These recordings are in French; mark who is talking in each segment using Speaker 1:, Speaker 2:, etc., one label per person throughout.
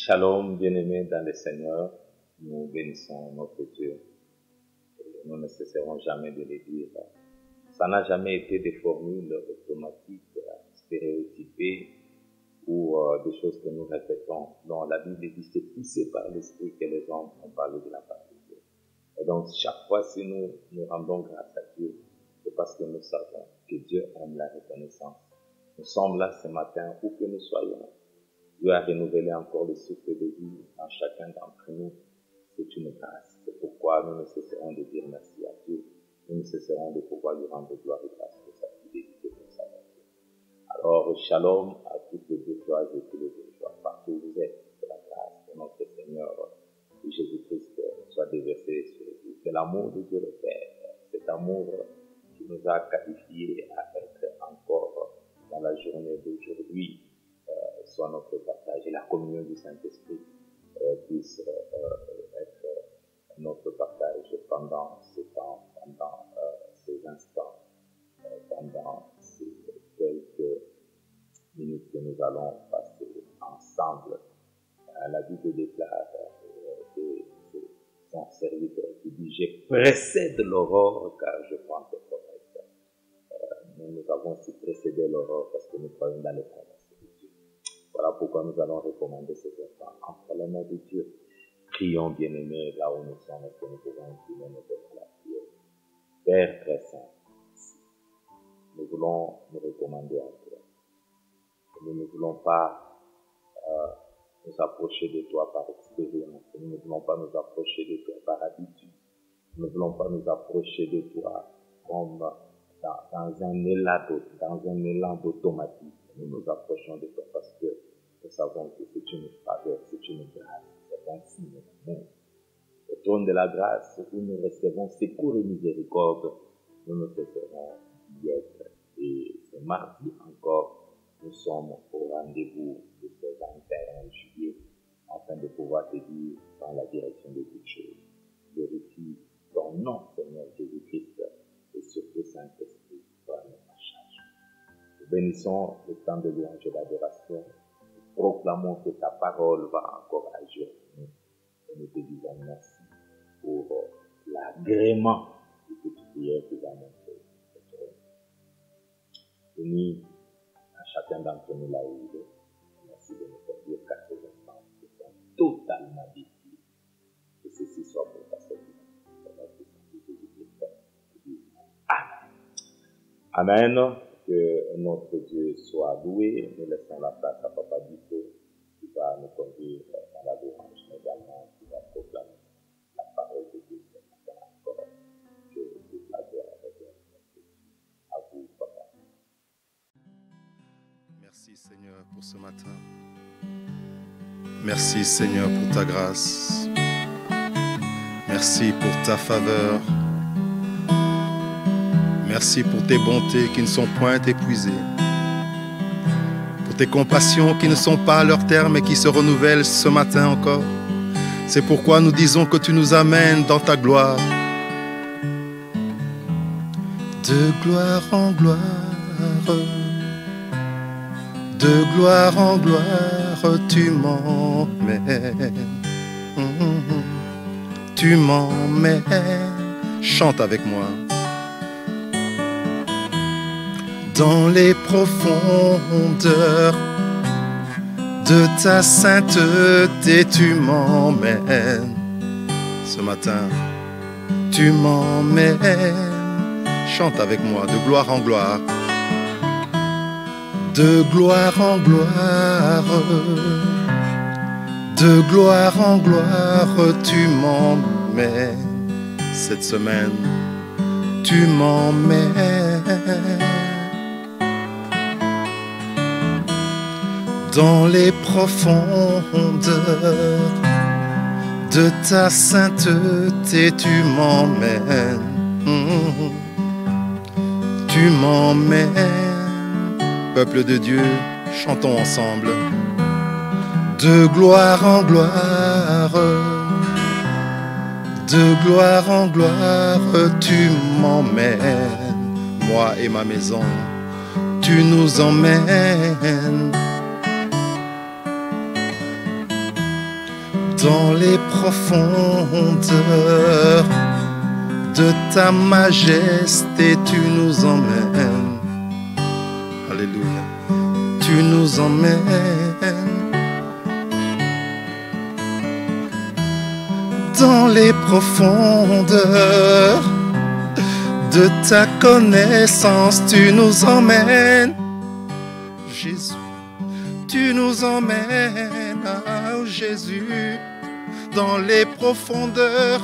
Speaker 1: Shalom, bien-aimés dans le Seigneur, nous bénissons notre Dieu. Nous ne cesserons jamais de le dire. Ça n'a jamais été des formules automatiques, stéréotypées ou des choses que nous répétons. Non, la Bible dit c'est poussé par l'Esprit que les hommes ont parlé de la part de Dieu. Et donc, chaque fois si nous rendons grâce à Dieu, c'est parce que nous savons que Dieu aime la reconnaissance. Nous sommes là ce matin, où que nous soyons. Dieu a renouvelé encore le souffle de vie en chacun d'entre nous. C'est une grâce. C'est pourquoi nous ne cesserons de dire merci à Dieu. Nous ne cesserons de pouvoir lui rendre gloire et grâce pour sa fidélité, pour sa bonté. Alors, shalom à toutes les bourgeoises et tous les bourgeois, partout où vous êtes. Que la grâce de notre Seigneur Jésus-Christ soit déversée sur vous. Que l'amour de Dieu le Père, cet amour qui nous a qualifiés à être encore dans la journée d'aujourd'hui, soit notre partage et la communion du Saint-Esprit puisse être notre partage pendant ce temps, pendant ces instants, pendant ces quelques minutes que nous allons passer ensemble. La Bible déclare que son serviteur qui dit « Je précède l'aurore car je prends tes promesses ». Nous avons aussi précédé l'aurore parce que nous croyons dans les promesses. Voilà pourquoi nous allons recommander ces instants entre les mains de Dieu. Prions, bien-aimés, là où nous sommes, et que nous pouvons incliner nos têtes à la prière. Père très saint, nous voulons nous recommander à toi. Nous ne voulons pas nous approcher de toi par expérience. Nous ne voulons pas nous approcher de toi par habitude. Nous ne voulons pas nous approcher de toi comme dans un élan d'automatisme. Nous nous approchons de toi parce que nous savons que c'est une faveur, c'est une grâce, c'est un signe d'amour. Au trône de la grâce où nous recevons secours et miséricorde, nous ne cesserons d'y être. Et ce mardi encore, nous sommes au rendez-vous de ce 21 juillet afin de pouvoir te dire dans la direction de toutes choses. Glorifie ton nom, Seigneur Jésus-Christ, et surtout Saint-Esprit, toi notre charge. Nous bénissons le temps de louange et d'adoration. Nous proclamons que ta parole va encore agir en nous. Et nous te disons merci pour l'agrément de cette prière que nous avons fait. Bénis à chacun d'entre nous là où il est. Merci de nous conduire car ces instants qui sont totalement difficiles. Que ceci soit pour ta salut. Dans notre Saint Jésus-Christ. Amen. Amen. Que notre Dieu soit loué. Nous laissons la place à Papa Dito qui va nous conduire dans la louange, mais également qui va proclamer la parole de Dieu ce matin encore. Que toute la gloire revienne à vous, Papa.
Speaker 2: Merci Seigneur pour ce matin. Merci Seigneur pour ta grâce. Merci pour ta faveur. Merci pour tes bontés qui ne sont point épuisées, pour tes compassions qui ne sont pas à leur terme et qui se renouvellent ce matin encore. C'est pourquoi nous disons que tu nous amènes dans ta gloire. De gloire en gloire, de gloire en gloire, tu m'emmènes. Tu m'emmènes. Chante avec moi. Dans les profondeurs de ta sainteté, tu m'emmènes. Ce matin, tu m'emmènes. Chante avec moi, de gloire en gloire. De gloire en gloire. De gloire en gloire, tu m'emmènes. Cette semaine, tu m'emmènes. Dans les profondeurs de ta sainteté, tu m'emmènes. Tu m'emmènes. Peuple de Dieu, chantons ensemble. De gloire en gloire, de gloire en gloire, tu m'emmènes. Moi et ma maison, tu nous emmènes. Dans les profondeurs de ta majesté, tu nous emmènes. Alléluia. Tu nous emmènes. Dans les profondeurs de ta connaissance, tu nous emmènes. Jésus, tu nous emmènes, oh Jésus, dans les profondeurs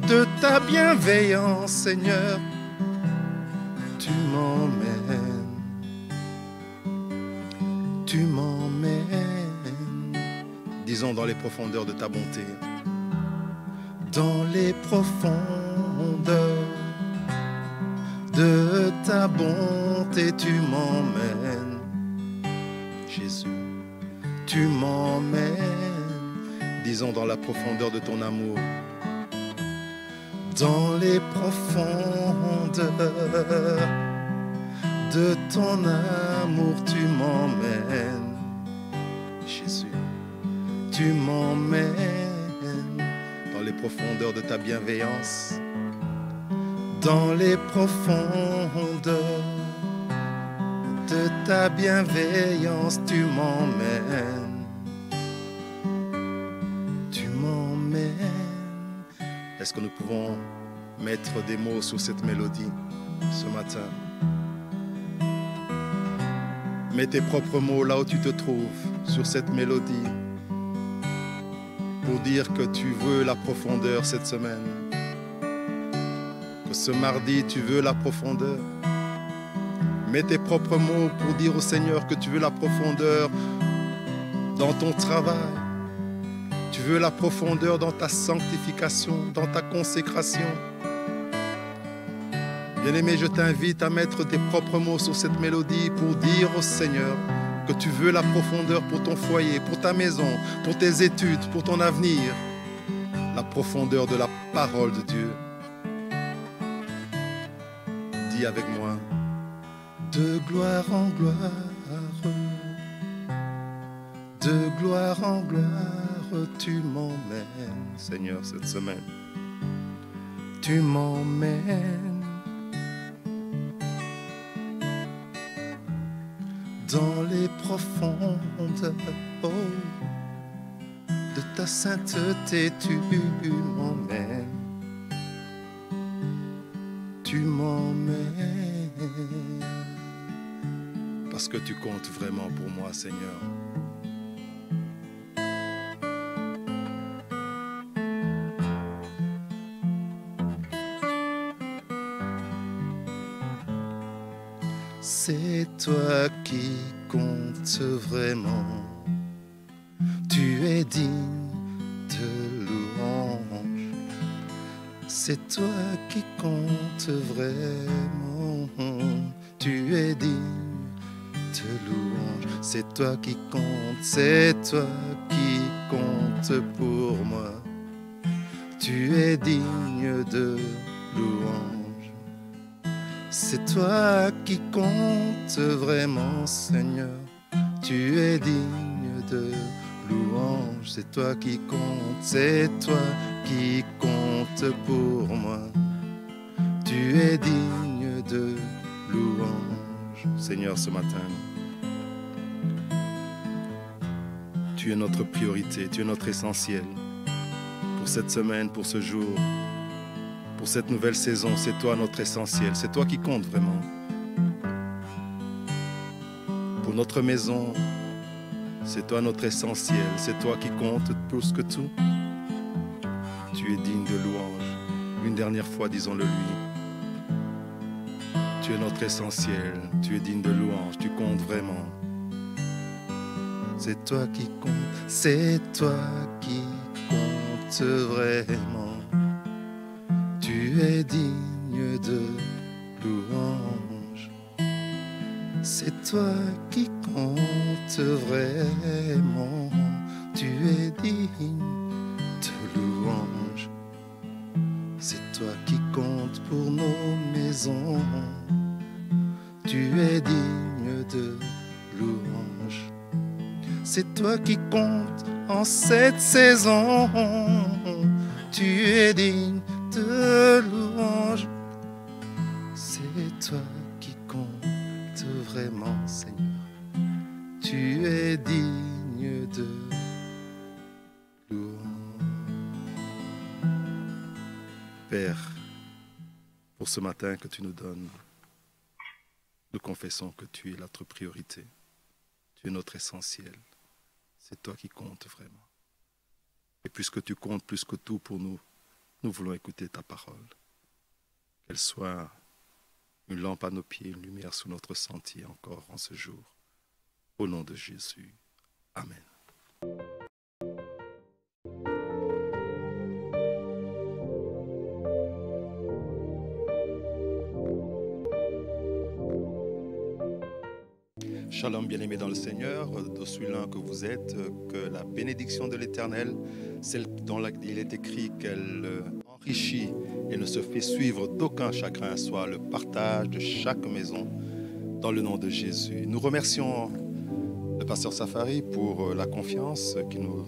Speaker 2: de ta bienveillance, Seigneur, tu m'emmènes, tu m'emmènes, disons dans les profondeurs de ta bonté, dans les profondeurs de ta bonté, tu m'emmènes, Jésus, tu m'emmènes, disons dans la profondeur de ton amour, dans les profondeurs de ton amour, tu m'emmènes, Jésus, tu m'emmènes, dans les profondeurs de ta bienveillance, dans les profondeurs de ta bienveillance, tu m'emmènes, tu m'emmènes. Est-ce que nous pouvons mettre des mots sur cette mélodie ce matin? Mets tes propres mots là où tu te trouves sur cette mélodie pour dire que tu veux la profondeur cette semaine. Que ce mardi, tu veux la profondeur. Mets tes propres mots pour dire au Seigneur que tu veux la profondeur dans ton travail. Tu veux la profondeur dans ta sanctification, dans ta consécration. Bien-aimé, je t'invite à mettre tes propres mots sur cette mélodie pour dire au Seigneur que tu veux la profondeur pour ton foyer, pour ta maison, pour tes études, pour ton avenir. La profondeur de la parole de Dieu. Dis avec moi, de gloire en gloire, de gloire en gloire, tu m'emmènes, Seigneur, cette semaine. Tu m'emmènes dans les profondeurs de ta sainteté, tu m'emmènes. Tu m'emmènes parce que tu comptes vraiment pour moi, Seigneur. C'est toi qui comptes vraiment. Tu es digne de louange. C'est toi qui comptes vraiment. Tu es digne de louange. C'est toi qui compte. C'est toi qui compte pour moi. Tu es digne de louange. C'est toi qui comptes vraiment, Seigneur. Tu es digne de louange. C'est toi qui compte. C'est toi qui compte pour moi. Tu es digne de louange. Seigneur, ce matin, tu es notre priorité. Tu es notre essentiel. Pour cette semaine, pour ce jour, pour cette nouvelle saison, c'est toi notre essentiel. C'est toi qui compte vraiment. Pour notre maison, c'est toi notre essentiel. C'est toi qui compte plus que tout. Tu es digne de louange. Une dernière fois, disons-le lui. Tu es notre essentiel. Tu es digne de louange. Tu comptes vraiment. C'est toi qui compte. C'est toi qui compte vraiment. Tu es digne de louange. C'est toi qui compte vraiment. Tu es digne de louange. C'est toi qui compte pour nos maisons. Tu es digne de louange. C'est toi qui compte en cette saison. Tu es digne de louange. C'est toi qui compte vraiment, Seigneur. Tu es digne de louange. Père, pour ce matin que tu nous donnes, nous confessons que tu es notre priorité. Tu es notre essentiel. C'est toi qui comptes vraiment. Et puisque tu comptes plus que tout pour nous, nous voulons écouter ta parole. Qu'elle soit une lampe à nos pieds, une lumière sous notre sentier encore en ce jour. Au nom de Jésus. Amen. Shalom, bien-aimés dans le Seigneur, d'aussi loin que vous êtes, que la bénédiction de l'Éternel, celle dont il est écrit qu'elle enrichit et ne se fait suivre d'aucun chagrin, soit le partage de chaque maison, dans le nom de Jésus. Nous remercions le pasteur Safari pour la confiance qu'il nous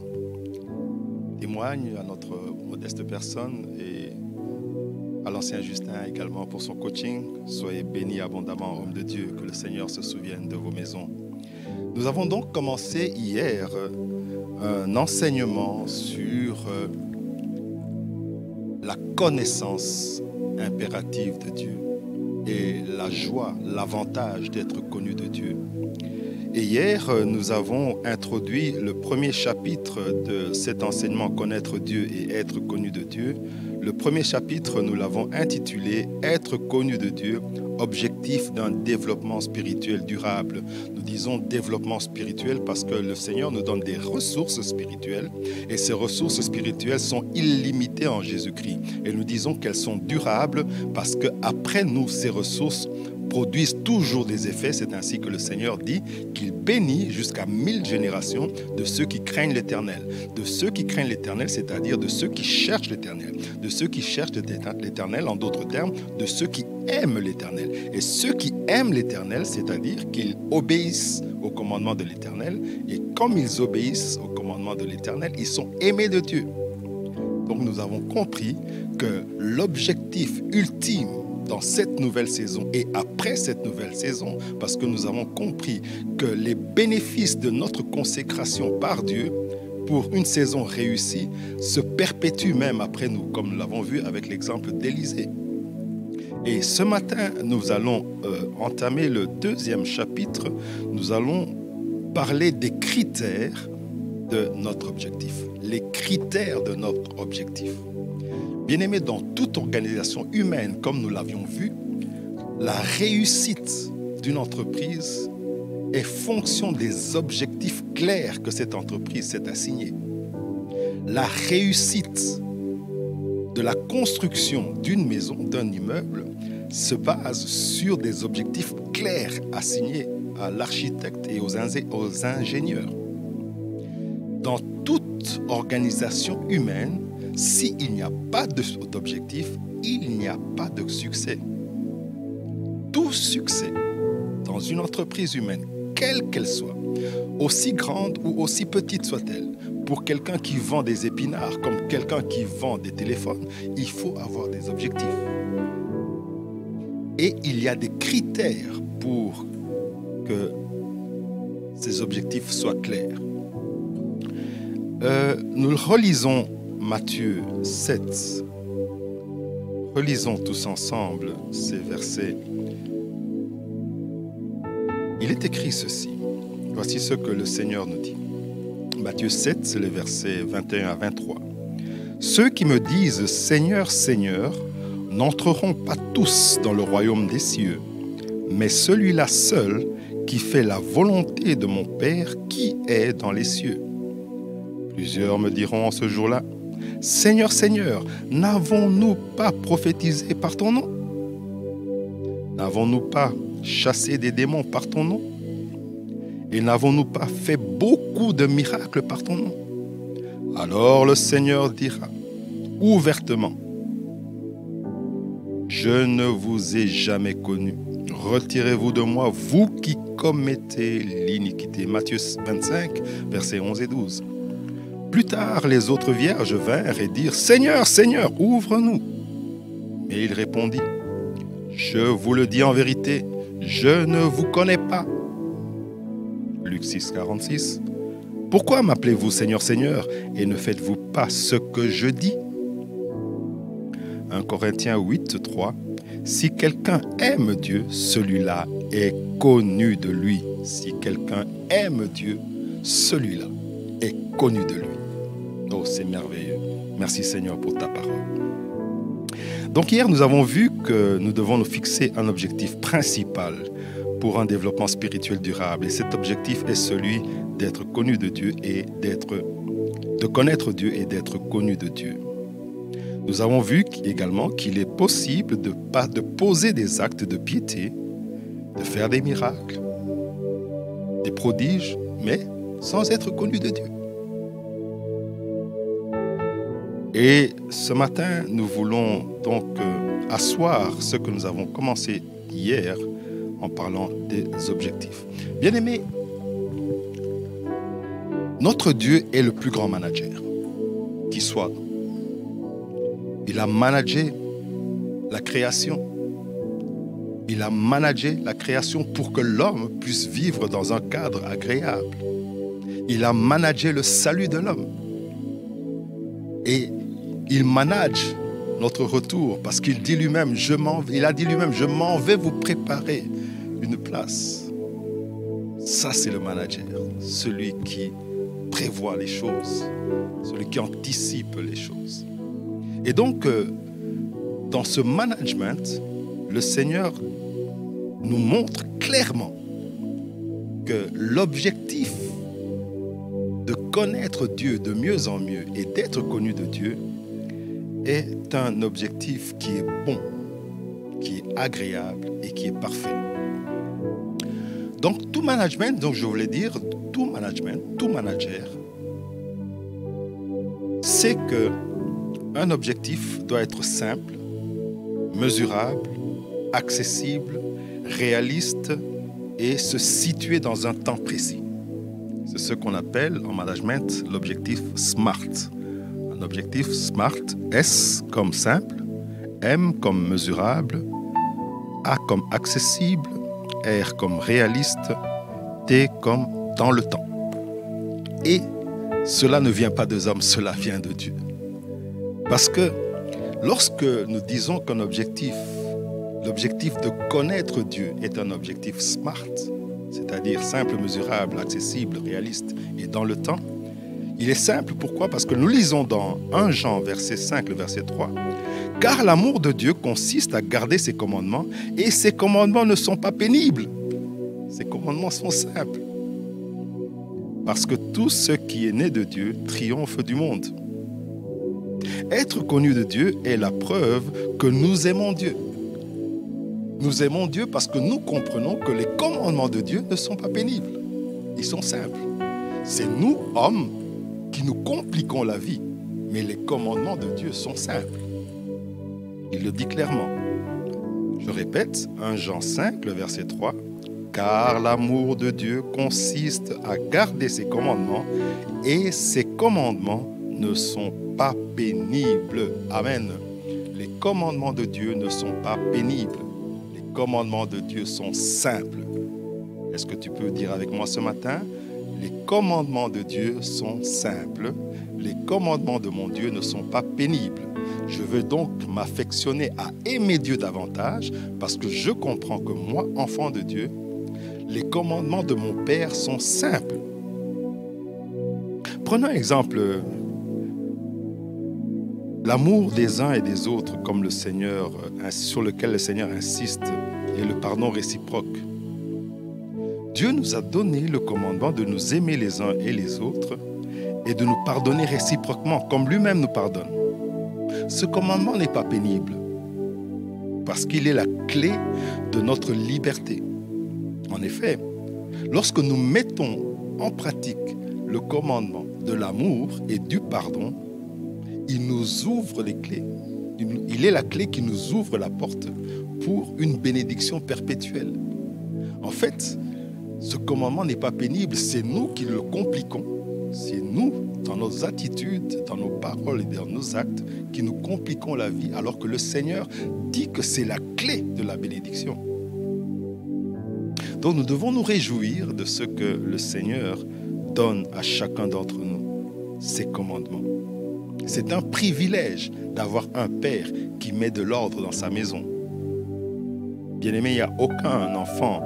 Speaker 2: témoigne à notre modeste personne et à l'ancien Justin également pour son coaching. Soyez bénis abondamment, hommes de Dieu, que le Seigneur se souvienne de vos maisons. Nous avons donc commencé hier un enseignement sur la connaissance impérative de Dieu et la joie, l'avantage d'être connu de Dieu. Et hier, nous avons introduit le premier chapitre de cet enseignement « Connaître Dieu et être connu de Dieu ». Le premier chapitre, nous l'avons intitulé « Être connu de Dieu, objectif d'un développement spirituel durable ». Nous disons développement spirituel parce que le Seigneur nous donne des ressources spirituelles et ces ressources spirituelles sont illimitées en Jésus-Christ. Et nous disons qu'elles sont durables parce qu'après nous, ces ressources produisent toujours des effets. C'est ainsi que le Seigneur dit qu'il bénit jusqu'à 1000 générations de ceux qui craignent l'Éternel. De ceux qui craignent l'Éternel, c'est-à-dire de ceux qui cherchent l'Éternel. De ceux qui cherchent l'Éternel, en d'autres termes, de ceux qui aiment l'Éternel. Et ceux qui aiment l'Éternel, c'est-à-dire qu'ils obéissent au commandement de l'Éternel. Et comme ils obéissent au commandement de l'Éternel, ils sont aimés de Dieu. Donc nous avons compris que l'objectif ultime dans cette nouvelle saison et après cette nouvelle saison, parce que nous avons compris que les bénéfices de notre consécration par Dieu pour une saison réussie se perpétuent même après nous, comme nous l'avons vu avec l'exemple d'Élisée. Et ce matin, nous allons entamer le deuxième chapitre. Nous allons parler des critères de notre objectif. Les critères de notre objectif. Bien-aimés, dans toute organisation humaine, comme nous l'avions vu, la réussite d'une entreprise est fonction des objectifs clairs que cette entreprise s'est assignée. La réussite de la construction d'une maison, d'un immeuble, se base sur des objectifs clairs assignés à l'architecte et aux ingénieurs. Dans toute organisation humaine, s'il n'y a pas d'objectif, il n'y a pas de succès. Tout succès dans une entreprise humaine, quelle qu'elle soit, aussi grande ou aussi petite soit-elle, pour quelqu'un qui vend des épinards comme quelqu'un qui vend des téléphones, il faut avoir des objectifs. Et il y a des critères pour que ces objectifs soient clairs. Nous relisons Matthieu 7. Relisons tous ensemble ces versets. Il est écrit ceci. Voici ce que le Seigneur nous dit. Matthieu 7, c'est les versets 21 à 23. Ceux qui me disent « Seigneur, Seigneur » n'entreront pas tous dans le royaume des cieux, mais celui-là seul qui fait la volonté de mon Père qui est dans les cieux. Plusieurs me diront en ce jour-là, « Seigneur, Seigneur, n'avons-nous pas prophétisé par ton nom? N'avons-nous pas chassé des démons par ton nom? Et n'avons-nous pas fait beaucoup de miracles par ton nom? » Alors le Seigneur dira ouvertement, « Je ne vous ai jamais connu. Retirez-vous de moi, vous qui commettez l'iniquité. » Matthieu 25, versets 11 et 12. Plus tard, les autres vierges vinrent et dirent « Seigneur, Seigneur, ouvre-nous !» Mais il répondit « Je vous le dis en vérité, je ne vous connais pas. » Luc 6, 46. « Pourquoi m'appelez-vous Seigneur, Seigneur, et ne faites-vous pas ce que je dis ?» 1 Corinthiens 8, 3. « Si quelqu'un aime Dieu, celui-là est connu de lui. » Si quelqu'un aime Dieu, celui-là est connu de lui. Oh, c'est merveilleux. Merci Seigneur pour ta parole. Donc hier, nous avons vu que nous devons nous fixer un objectif principal pour un développement spirituel durable. Et cet objectif est celui d'être connu de Dieu et de connaître Dieu et d'être connu de Dieu. Nous avons vu également qu'il est possible de poser des actes de piété, de faire des miracles, des prodiges, mais sans être connu de Dieu. Et ce matin, nous voulons donc asseoir ce que nous avons commencé hier en parlant des objectifs. Bien-aimés, notre Dieu est le plus grand manager qui soit. Il a managé la création. Il a managé la création pour que l'homme puisse vivre dans un cadre agréable. Il a managé le salut de l'homme. Et il manage notre retour parce qu'il dit lui-même, il a dit lui-même, je m'en vais vous préparer une place. Ça, c'est le manager, celui qui prévoit les choses, celui qui anticipe les choses. Et donc, dans ce management, le Seigneur nous montre clairement que l'objectif de connaître Dieu de mieux en mieux et d'être connu de Dieu est un objectif qui est bon, qui est agréable et qui est parfait. Donc tout management, donc je voulais dire, tout management, tout manager, c'est que un objectif doit être simple, mesurable, accessible, réaliste et se situer dans un temps précis. C'est ce qu'on appelle en management l'objectif SMART. Un objectif SMART, S comme simple, M comme mesurable, A comme accessible, R comme réaliste, T comme dans le temps. Et cela ne vient pas des hommes, cela vient de Dieu. Parce que lorsque nous disons qu'un objectif, l'objectif de connaître Dieu est un objectif SMART, c'est-à-dire simple, mesurable, accessible, réaliste et dans le temps, il est simple. Pourquoi? Parce que nous lisons dans 1 Jean, verset 5, le verset 3, « Car l'amour de Dieu consiste à garder ses commandements, et ses commandements ne sont pas pénibles. » Ses commandements sont simples. Parce que tout ce qui est né de Dieu triomphe du monde. Être connu de Dieu est la preuve que nous aimons Dieu. Nous aimons Dieu parce que nous comprenons que les commandements de Dieu ne sont pas pénibles. Ils sont simples. C'est nous, hommes, qui nous compliquons la vie. Mais les commandements de Dieu sont simples. Il le dit clairement. Je répète, 1 Jean 5, le verset 3. « Car l'amour de Dieu consiste à garder ses commandements, et ses commandements ne sont pas pénibles. » Amen. Les commandements de Dieu ne sont pas pénibles. Les commandements de Dieu sont simples. Est-ce que tu peux dire avec moi ce matin? Les commandements de Dieu sont simples. Les commandements de mon Dieu ne sont pas pénibles. Je veux donc m'affectionner à aimer Dieu davantage parce que je comprends que moi, enfant de Dieu, les commandements de mon Père sont simples. Prenons un exemple. L'amour des uns et des autres, comme le Seigneur, sur lequel le Seigneur insiste, et le pardon réciproque. Dieu nous a donné le commandement de nous aimer les uns et les autres et de nous pardonner réciproquement, comme lui-même nous pardonne. Ce commandement n'est pas pénible, parce qu'il est la clé de notre liberté. En effet, lorsque nous mettons en pratique le commandement de l'amour et du pardon, il nous ouvre les clés. Il est la clé qui nous ouvre la porte pour une bénédiction perpétuelle. En fait, ce commandement n'est pas pénible, c'est nous qui le compliquons. C'est nous dans nos attitudes, dans nos paroles et dans nos actes qui nous compliquons la vie alors que le Seigneur dit que c'est la clé de la bénédiction. Donc nous devons nous réjouir de ce que le Seigneur donne à chacun d'entre nous, ses commandements. C'est un privilège d'avoir un père qui met de l'ordre dans sa maison. Bien-aimé, il n'y a aucun enfant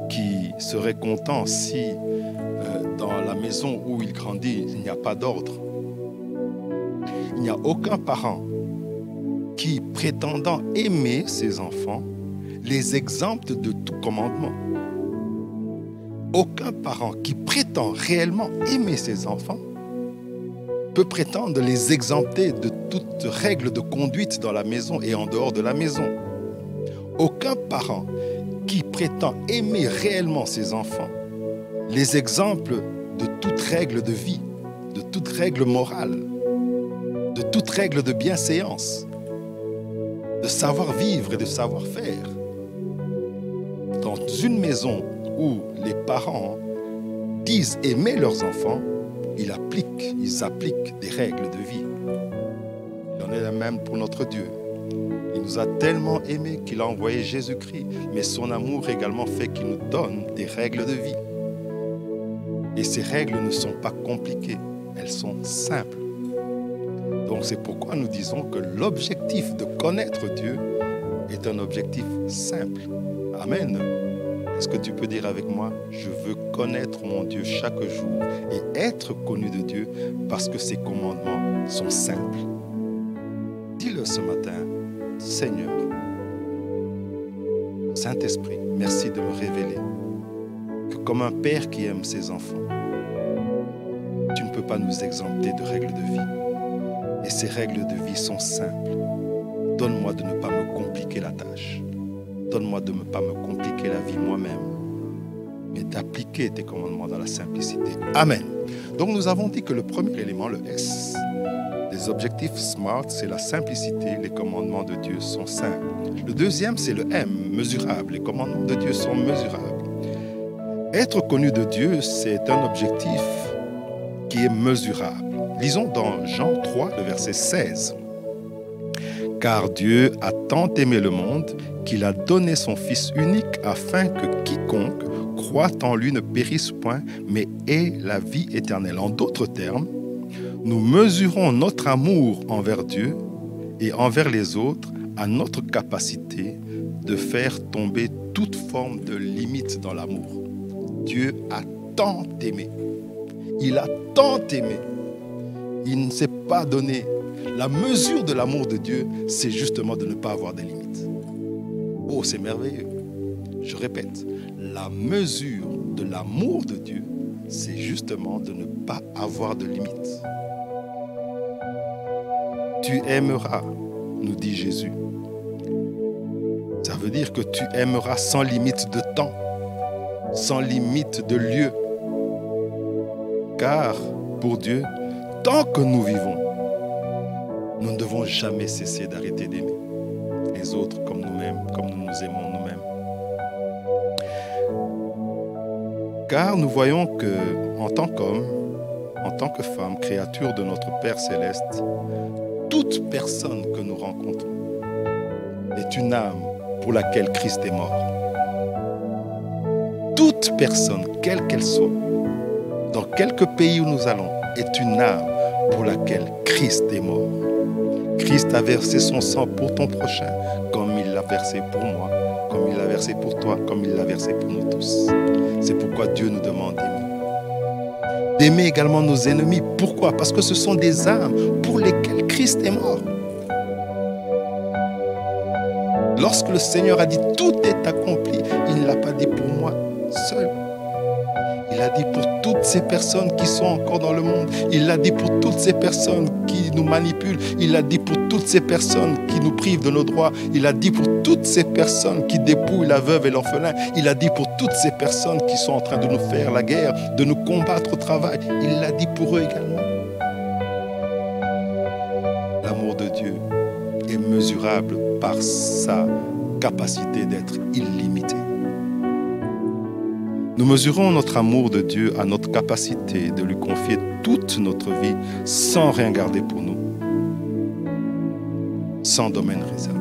Speaker 2: qui serait content si dans la maison où il grandit, il n'y a pas d'ordre. Il n'y a aucun parent qui, prétendant aimer ses enfants, les exempte de tout commandement. Aucun parent qui prétend réellement aimer ses enfants peut prétendre les exempter de toute règle de conduite dans la maison et en dehors de la maison. Aucun parent qui prétend aimer réellement ses enfants les exemples de toute règle de vie, de toute règle morale, de toute règle de bienséance, de savoir-vivre et de savoir-faire. Dans une maison où les parents disent aimer leurs enfants, ils appliquent des règles de vie. Il en est la même pour notre Dieu. Il nous a tellement aimés qu'il a envoyé Jésus-Christ, mais son amour également fait qu'il nous donne des règles de vie. Et ces règles ne sont pas compliquées, elles sont simples. Donc c'est pourquoi nous disons que l'objectif de connaître Dieu est un objectif simple. Amen. Est-ce que tu peux dire avec moi, je veux connaître mon Dieu chaque jour et être connu de Dieu parce que ses commandements sont simples. Dis-le ce matin, Seigneur, Saint-Esprit, merci de me révéler que comme un père qui aime ses enfants, tu ne peux pas nous exempter de règles de vie. Et ces règles de vie sont simples. Donne-moi de ne pas me compliquer la tâche. Donne-moi de ne pas me compliquer la vie moi-même, mais d'appliquer tes commandements dans la simplicité. Amen. Donc nous avons dit que le premier élément, le S, des objectifs SMART, c'est la simplicité. Les commandements de Dieu sont simples. Le deuxième, c'est le M, mesurable. Les commandements de Dieu sont mesurables. Être connu de Dieu, c'est un objectif qui est mesurable. Lisons dans Jean 3, le verset 16. « Car Dieu a tant aimé le monde qu'il a donné son Fils unique afin que quiconque croit en lui ne périsse point, mais ait la vie éternelle. » En d'autres termes, nous mesurons notre amour envers Dieu et envers les autres à notre capacité de faire tomber toute forme de limite dans l'amour. Dieu a tant aimé. Il a tant aimé. Il ne s'est pas donné. La mesure de l'amour de Dieu, c'est justement de ne pas avoir de limites. Oh, c'est merveilleux. Je répète, la mesure de l'amour de Dieu, c'est justement de ne pas avoir de limites. Tu aimeras, nous dit Jésus. Ça veut dire que tu aimeras sans limite de temps, sans limite de lieu. Car pour Dieu, tant que nous vivons, nous ne devons jamais cesser d'arrêter d'aimer les autres comme nous-mêmes, comme nous nous aimons nous-mêmes. Car nous voyons que, en tant qu'homme, en tant que femme, créature de notre Père Céleste, toute personne que nous rencontrons est une âme pour laquelle Christ est mort. Toute personne, quelle qu'elle soit, dans quelque pays où nous allons, est une âme pour laquelle Christ est mort. Christ a versé son sang pour ton prochain, comme il l'a versé pour moi, comme il l'a versé pour toi, comme il l'a versé pour nous tous. C'est pourquoi Dieu nous demande d'aimer. D'aimer également nos ennemis. Pourquoi? Parce que ce sont des âmes pour lesquelles Christ est mort. Lorsque le Seigneur a dit « tout est accompli », il ne l'a pas dit pour moi seul. Il a dit pour toutes ces personnes qui sont encore dans le monde. Il l'a dit pour toutes ces personnes qui nous manipulent. Il l'a dit pour toutes ces personnes qui nous privent de nos droits. Il a dit pour toutes ces personnes qui dépouillent la veuve et l'orphelin. Il a dit pour toutes ces personnes qui sont en train de nous faire la guerre, de nous combattre au travail. Il l'a dit pour eux également. L'amour de Dieu est mesurable par sa capacité d'être illimitée. Nous mesurons notre amour de Dieu à notre capacité de lui confier toute notre vie sans rien garder pour nous, sans domaine réservé.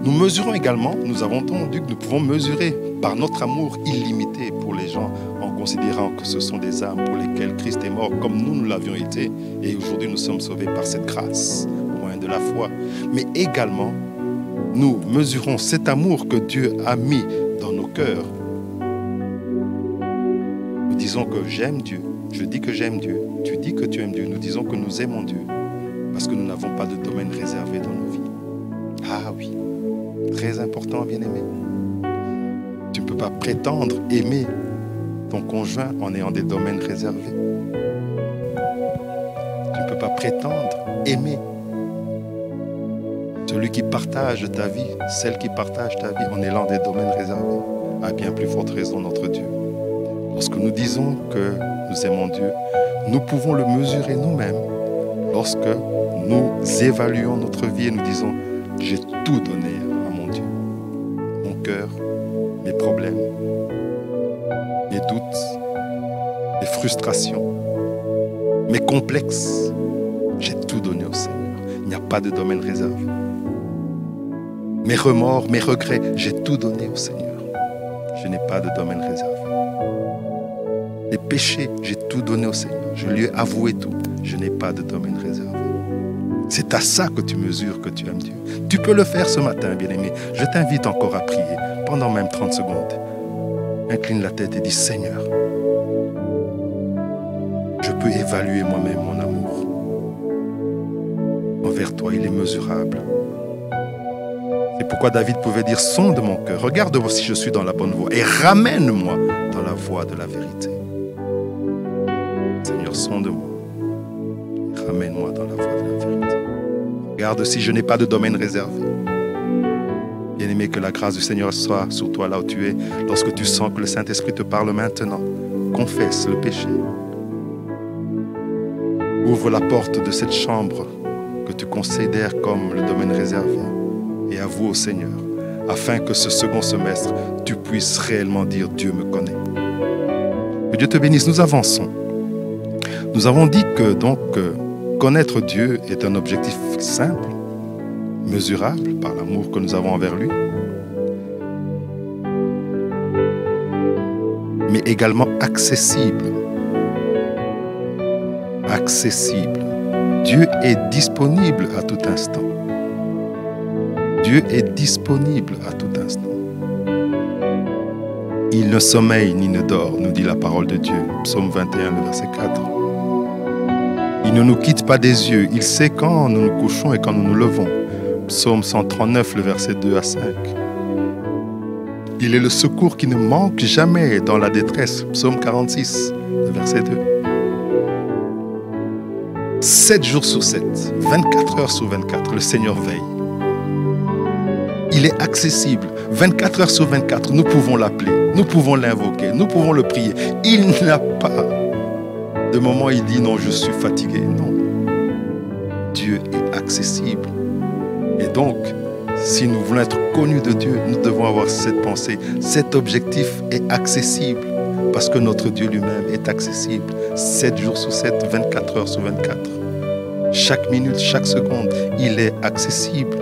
Speaker 2: Nous mesurons également, nous avons entendu que nous pouvons mesurer par notre amour illimité pour les gens en considérant que ce sont des âmes pour lesquelles Christ est mort comme nous l'avions été et aujourd'hui nous sommes sauvés par cette grâce au moyen de la foi. Mais également, nous mesurons cet amour que Dieu a mis dans nos cœurs. Nous disons que j'aime Dieu, je dis que j'aime Dieu, tu dis que tu aimes Dieu, nous disons que nous aimons Dieu parce que nous n'avons pas de domaine réservé dans nos vies. Ah oui, très important, bien-aimé. Tu ne peux pas prétendre aimer ton conjoint en ayant des domaines réservés. Tu ne peux pas prétendre aimer celui qui partage ta vie, celle qui partage ta vie en ayant des domaines réservés. À bien plus forte raison, notre Dieu. Lorsque nous disons que nous aimons Dieu, nous pouvons le mesurer nous-mêmes. Lorsque nous évaluons notre vie et nous disons « J'ai tout donné à mon Dieu. Mon cœur, mes problèmes, mes doutes, mes frustrations, mes complexes, j'ai tout donné au Seigneur. Il n'y a pas de domaine réservé. Mes remords, mes regrets, j'ai tout donné au Seigneur. Je n'ai pas de domaine réservé. Les péchés, j'ai tout donné au Seigneur. Je lui ai avoué tout. Je n'ai pas de domaine réservé. C'est à ça que tu mesures que tu aimes Dieu. Tu peux le faire ce matin, bien-aimé. Je t'invite encore à prier pendant même 30 secondes. Incline la tête et dis, Seigneur, je peux évaluer moi-même mon amour. Envers toi, il est mesurable. C'est pourquoi David pouvait dire, sonde mon cœur, regarde-moi si je suis dans la bonne voie et ramène-moi dans la voie de la vérité. Seigneur, sonde-moi. Ramène-moi dans la voie de la vérité. Regarde si je n'ai pas de domaine réservé. Bien-aimé, que la grâce du Seigneur soit sur toi là où tu es. Lorsque tu sens que le Saint-Esprit te parle maintenant, confesse le péché. Ouvre la porte de cette chambre que tu considères comme le domaine réservé et avoue au Seigneur, afin que ce second semestre, tu puisses réellement dire Dieu me connaît. Que Dieu te bénisse. Nous avançons. Nous avons dit que donc connaître Dieu est un objectif simple, mesurable par l'amour que nous avons envers lui, mais également accessible. Accessible. Dieu est disponible à tout instant. Dieu est disponible à tout instant. Il ne sommeille ni ne dort, nous dit la parole de Dieu. Psaume 21, le verset 4. Il ne nous quitte pas des yeux. Il sait quand nous nous couchons et quand nous nous levons. Psaume 139, le verset 2 à 5. Il est le secours qui ne manque jamais dans la détresse. Psaume 46, le verset 2. 7 jours sur 7, 24 heures sur 24, le Seigneur veille. Il est accessible. 24 heures sur 24, nous pouvons l'appeler, nous pouvons l'invoquer, nous pouvons le prier. Il n'a pas de moment où il dit non, je suis fatigué. Non. Dieu est accessible. Et donc, si nous voulons être connus de Dieu, nous devons avoir cette pensée. Cet objectif est accessible parce que notre Dieu lui-même est accessible. 7 jours sur 7, 24 heures sur 24. Chaque minute, chaque seconde, il est accessible.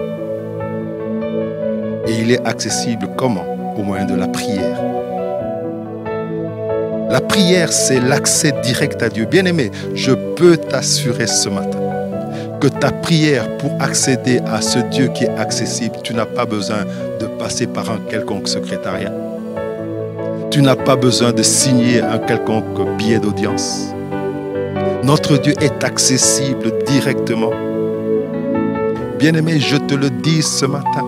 Speaker 2: Et il est accessible comment? Au moyen de la prière. La prière, c'est l'accès direct à Dieu. Bien-aimé, je peux t'assurer ce matin que ta prière pour accéder à ce Dieu qui est accessible, tu n'as pas besoin de passer par un quelconque secrétariat. Tu n'as pas besoin de signer un quelconque billet d'audience. Notre Dieu est accessible directement. Bien-aimé, je te le dis ce matin.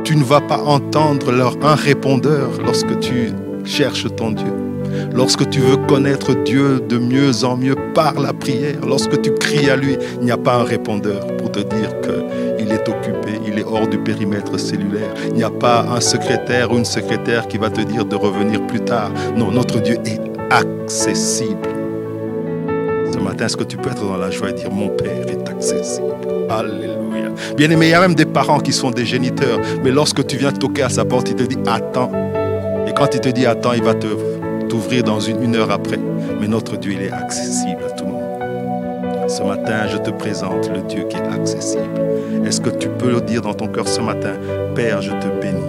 Speaker 2: Tu ne vas pas entendre un répondeur lorsque tu cherches ton Dieu. Lorsque tu veux connaître Dieu de mieux en mieux par la prière, lorsque tu cries à lui, il n'y a pas un répondeur pour te dire qu'il est occupé, il est hors du périmètre cellulaire. Il n'y a pas un secrétaire ou une secrétaire qui va te dire de revenir plus tard. Non, notre Dieu est accessible. Ce matin, est-ce que tu peux être dans la joie et dire « Mon Père est accessible ». Alléluia. Bien-aimé, il y a même des parents qui sont des géniteurs, mais lorsque tu viens toquer à sa porte, il te dit « Attends ». Et Quand il te dit attends, il va t'ouvrir dans une heure après. Mais notre Dieu, il est accessible à tout moment. Ce matin, je te présente le Dieu qui est accessible. Est-ce que tu peux le dire dans ton cœur ce matin? Père, je te bénis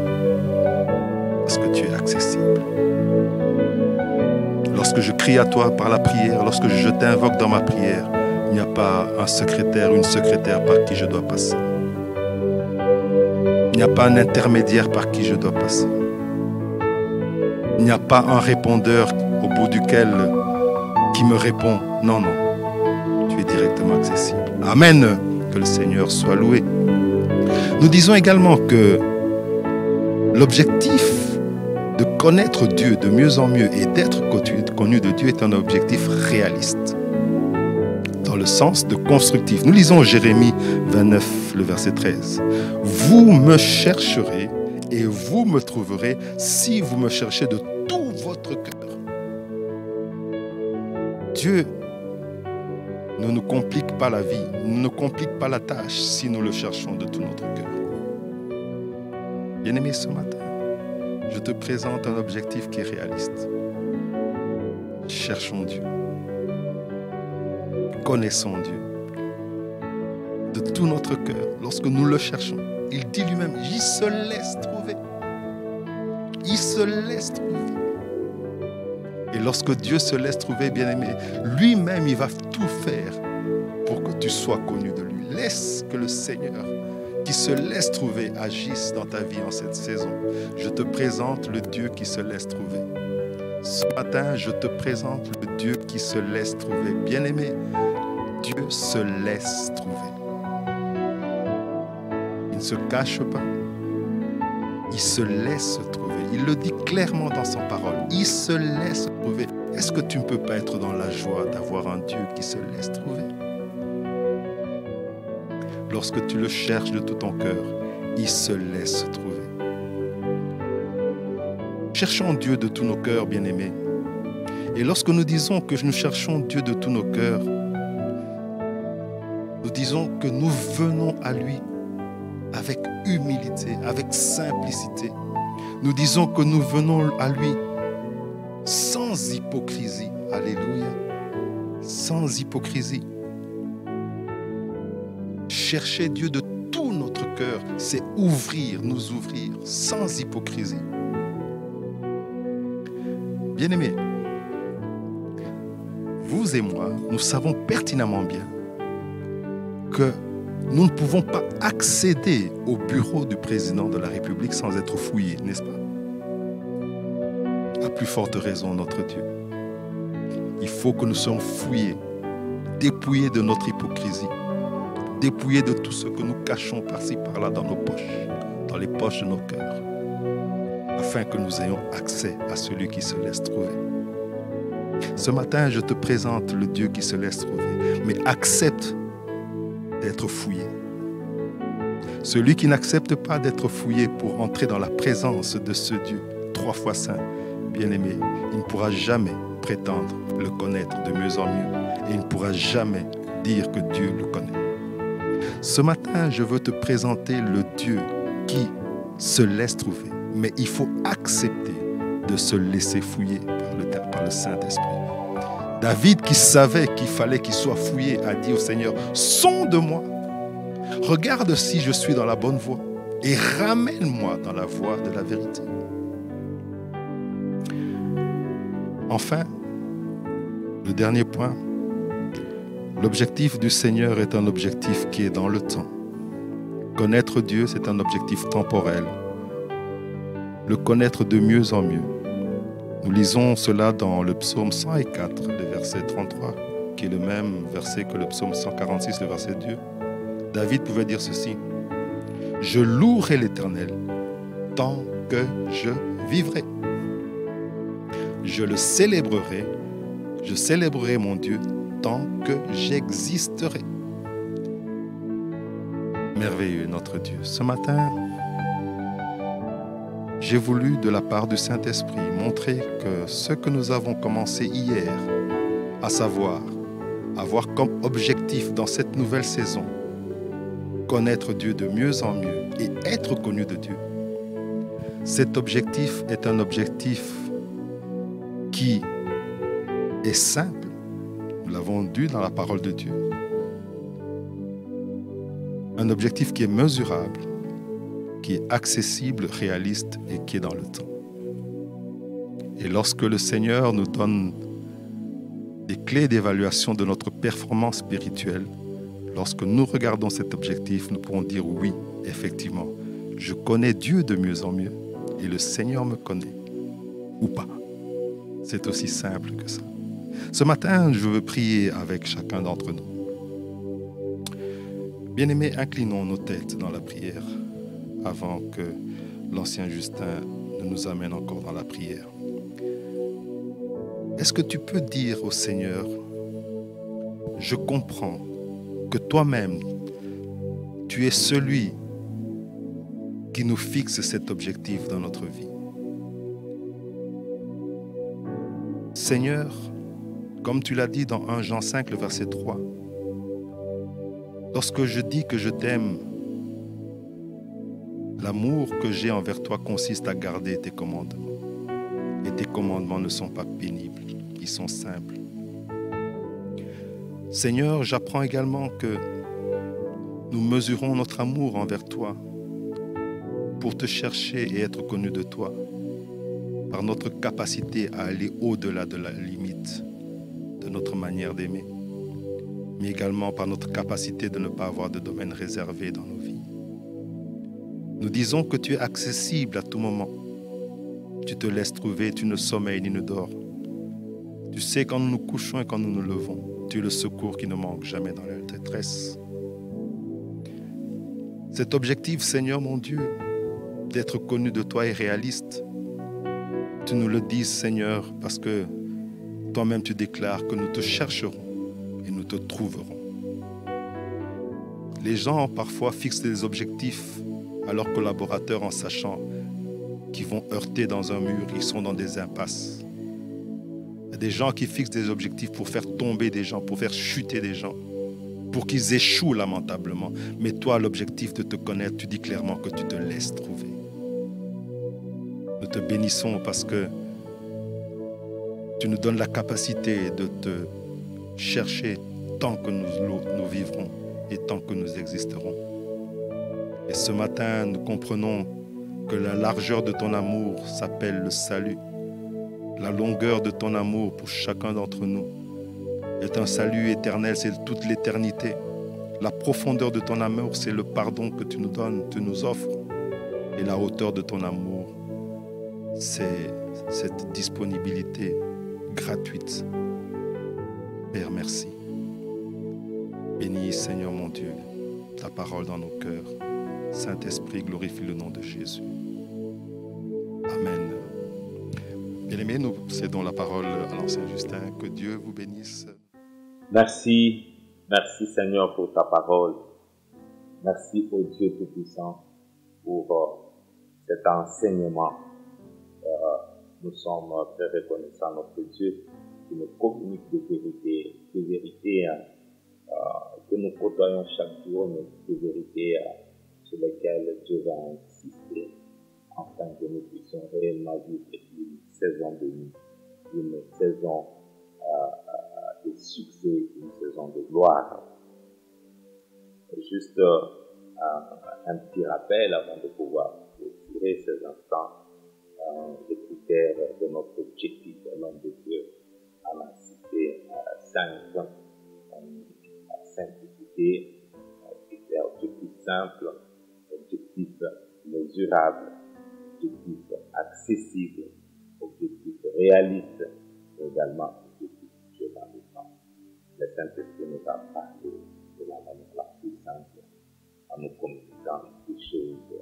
Speaker 2: parce que tu es accessible. Lorsque je crie à toi par la prière, lorsque je t'invoque dans ma prière, il n'y a pas un secrétaire, une secrétaire par qui je dois passer. Il n'y a pas un intermédiaire par qui je dois passer. Il n'y a pas un répondeur au bout duquel qui me répond. Non, non. Tu es directement accessible. Amen. Que le Seigneur soit loué. Nous disons également que l'objectif de connaître Dieu de mieux en mieux et d'être connu de Dieu est un objectif réaliste, dans le sens de constructif. Nous lisons Jérémie 29, le verset 13. Vous me chercherez et vous me trouverez si vous me cherchez de tout votre cœur. Dieu ne nous complique pas la vie, ne nous complique pas la tâche si nous le cherchons de tout notre cœur. Bien-aimé, ce matin, je te présente un objectif qui est réaliste. Cherchons Dieu. Connaissons Dieu. De tout notre cœur, lorsque nous le cherchons, il dit lui-même, il se laisse trouver. Il se laisse trouver. Et lorsque Dieu se laisse trouver, bien-aimé, lui-même, il va tout faire pour que tu sois connu de lui. Laisse que le Seigneur, qui se laisse trouver, agisse dans ta vie en cette saison. Je te présente le Dieu qui se laisse trouver. Ce matin, je te présente le Dieu qui se laisse trouver. Bien-aimé, Dieu se laisse trouver. Il ne se cache pas. Il se laisse trouver. Il le dit clairement dans sa parole. Il se laisse trouver. Est-ce que tu ne peux pas être dans la joie d'avoir un Dieu qui se laisse trouver? Lorsque tu le cherches de tout ton cœur, il se laisse trouver. Cherchons Dieu de tous nos cœurs, bien-aimés. Et lorsque nous disons que nous cherchons Dieu de tous nos cœurs, nous disons que nous venons à lui avec humilité, avec simplicité. Nous disons que nous venons à lui sans hypocrisie. Alléluia. Sans hypocrisie. Chercher Dieu de tout notre cœur, c'est nous ouvrir sans hypocrisie. Bien-aimés, vous et moi, nous savons pertinemment bien que nous ne pouvons pas accéder au bureau du président de la République sans être fouillés, n'est-ce pas? À plus forte raison, notre Dieu. Il faut que nous soyons fouillés, dépouillés de notre hypocrisie, dépouillés de tout ce que nous cachons par-ci, par-là dans nos poches, dans les poches de nos cœurs, afin que nous ayons accès à celui qui se laisse trouver. Ce matin, je te présente le Dieu qui se laisse trouver, mais accepte d'être fouillé. Celui qui n'accepte pas d'être fouillé pour entrer dans la présence de ce Dieu, 3 fois saint, bien-aimé, il ne pourra jamais prétendre le connaître de mieux en mieux et il ne pourra jamais dire que Dieu le connaît. Ce matin, je veux te présenter le Dieu qui se laisse trouver, mais il faut accepter de se laisser fouiller par le Saint-Esprit. David, qui savait qu'il fallait qu'il soit fouillé, a dit au Seigneur, sonde-moi, regarde si je suis dans la bonne voie et ramène-moi dans la voie de la vérité. Enfin, le dernier point, l'objectif du Seigneur est un objectif qui est dans le temps. Connaître Dieu, c'est un objectif temporel. Le connaître de mieux en mieux. Nous lisons cela dans le psaume 104, le verset 33, qui est le même verset que le psaume 146, le verset 2. David pouvait dire ceci: « Je louerai l'Éternel tant que je vivrai. Je le célébrerai, je célébrerai mon Dieu tant que j'existerai. » Merveilleux notre Dieu. Ce matin, j'ai voulu, de la part du Saint-Esprit, montrer que ce que nous avons commencé hier, à savoir avoir comme objectif dans cette nouvelle saison, connaître Dieu de mieux en mieux et être connu de Dieu, Cet objectif est un objectif qui est simple. Nous l'avons dit dans la parole de Dieu. Un objectif qui est mesurable, qui est accessible, réaliste et qui est dans le temps. Et lorsque le Seigneur nous donne des clés d'évaluation de notre performance spirituelle, lorsque nous regardons cet objectif, nous pourrons dire oui, effectivement, je connais Dieu de mieux en mieux et le Seigneur me connaît, ou pas. C'est aussi simple que ça. Ce matin, je veux prier avec chacun d'entre nous. Bien-aimés, inclinons nos têtes dans la prière avant que l'ancien Justin ne nous amène encore dans la prière. Est-ce que tu peux dire au Seigneur, je comprends que toi-même, tu es celui qui nous fixe cet objectif dans notre vie. Seigneur, comme tu l'as dit dans 1 Jean 5, le verset 3, lorsque je dis que je t'aime, l'amour que j'ai envers toi consiste à garder tes commandements. Et tes commandements ne sont pas pénibles, ils sont simples. Seigneur, j'apprends également que nous mesurons notre amour envers toi pour te chercher et être connus de toi par notre capacité à aller au-delà de la limite de notre manière d'aimer, mais également par notre capacité de ne pas avoir de domaine réservé dans nos vies. Nous disons que tu es accessible à tout moment. Tu te laisses trouver, tu ne sommeilles ni ne dors. Tu sais quand nous nous couchons et quand nous nous levons. Tu es le secours qui ne manque jamais dans la détresse. Cet objectif, Seigneur mon Dieu, d'être connu de toi est réaliste. Tu nous le dis, Seigneur, parce que toi-même tu déclares que nous te chercherons et nous te trouverons. Les gens parfois fixent des objectifs à leurs collaborateurs en sachant qu'ils vont heurter dans un mur, ils sont dans des impasses. Il y a des gens qui fixent des objectifs pour faire tomber des gens, pour faire chuter des gens, pour qu'ils échouent lamentablement. Mais toi, l'objectif de te connaître, tu dis clairement que tu te laisses trouver. Nous te bénissons parce que tu nous donnes la capacité de te chercher tant que nous vivrons et tant que nous existerons. Et ce matin, nous comprenons que la largeur de ton amour s'appelle le salut. La longueur de ton amour pour chacun d'entre nous est un salut éternel, c'est toute l'éternité. La profondeur de ton amour, c'est le pardon que tu nous donnes, tu nous offres. Et la hauteur de ton amour, c'est cette disponibilité gratuite. Père, merci. Bénis, Seigneur mon Dieu, ta parole dans nos cœurs. Saint-Esprit, glorifie le nom de Jésus. Amen. Bien-aimés, nous cédons la parole à l'ancien Justin. Que Dieu vous bénisse.
Speaker 1: Merci, merci Seigneur pour ta parole. Merci au Dieu Tout-Puissant pour cet enseignement. Nous sommes très reconnaissants, notre Dieu, qui nous communique des vérités que nous côtoyons chaque jour, mais des vérités sur lesquelles Dieu va insister afin que nous puissions réellement vivre une saison bénie, une saison de succès, une saison de gloire. Juste un petit rappel avant de pouvoir tirer ces instants, les critères de notre objectif, l'homme de Dieu en a cité 5, la simplicité, critères objectif simple, objectif mesurable, objectif accessible, objectif réaliste, mais également objectif Dieu dans le temps. Le Saint-Esprit nous a parlé de la manière la plus simple, en nous communiquant des choses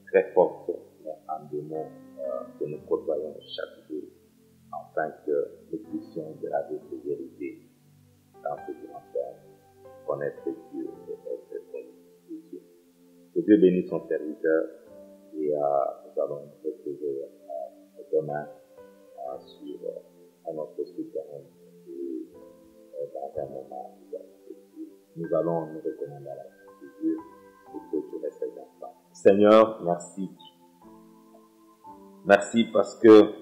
Speaker 1: très fortes, mais en des mots que nous côtoyons chaque jour, afin que nous puissions graver ces vérités dans ce grand temps, connaître Dieu et être connus de Dieu. Que Dieu bénisse son serviteur et nous allons nous retrouver demain sur un autre souterrain et dans un moment nous allons nous recommander à la grâce de Dieu et clôturer ces instants. Seigneur, merci Merci parce que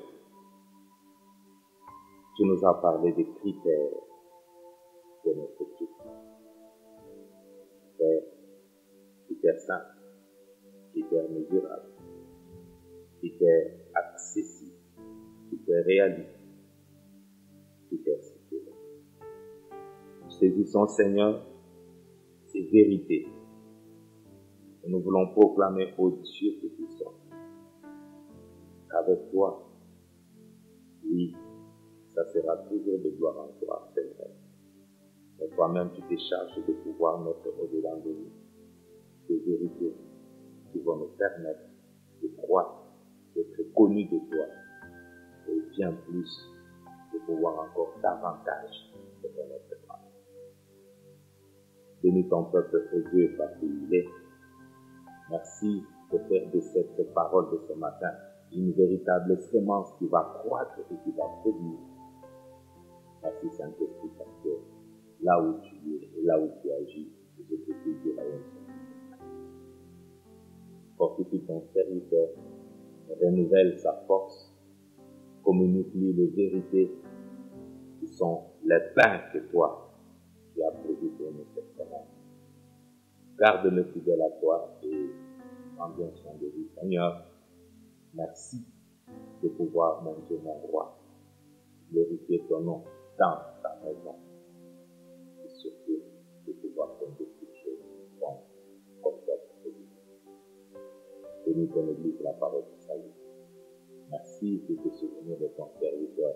Speaker 1: tu nous as parlé des critères de notre Dieu. Critères simples, critères mesurables, critères accessibles, critères réalistes, critères séculaires. Nous saisissons, Seigneur, ces vérités. Et nous voulons proclamer au Dieu que tu sommes. Avec toi, oui, ça sera toujours de gloire en gloire, c'est vrai. Mais toi-même, tu t'es chargé de pouvoir mettre au-delà de nous des vérités qui vont nous permettre de croître, d'être connus de toi, et bien plus, de pouvoir encore davantage te connaître toi. Bénis ton peuple, ô Dieu, parce qu'il est. Merci de faire de cette parole de ce matin une véritable sémence qui va croître et qui va produire. Merci Saint-Esprit, parce que là où tu es et là où tu agis, je peux te dire à un. Fortifie ton serviteur, renouvelle sa force, communique-lui les vérités qui sont les pains que toi tu as prévu pour nous cette semaine. Garde-le fidèle à toi et prends bien soin de lui. Seigneur, merci de pouvoir, mon Dieu, mon roi, glorifier ton nom dans ta maison. Et surtout, de pouvoir compter toutes choses comme toi tu peux. Bénis ton Église, la parole du salut. Merci de te souvenir de ton serviteur,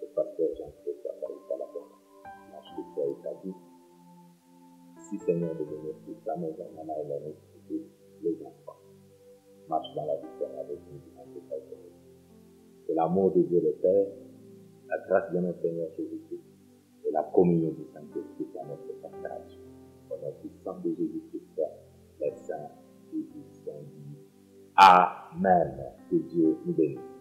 Speaker 1: le pasteur Jean-Christophe Salabon. Marche que tu as établi. Si Seigneur de venir toute la maison, Nana et Lorraine, les enfants, marche dans la victoire avec nous dans cette journée. Que l'amour de Dieu le Père, la grâce de notre Seigneur Jésus-Christ et la communion du Saint-Esprit à notre partage. Au nom puissant de Jésus-Christ, les saints et les saints. Amen. Que Dieu nous bénisse.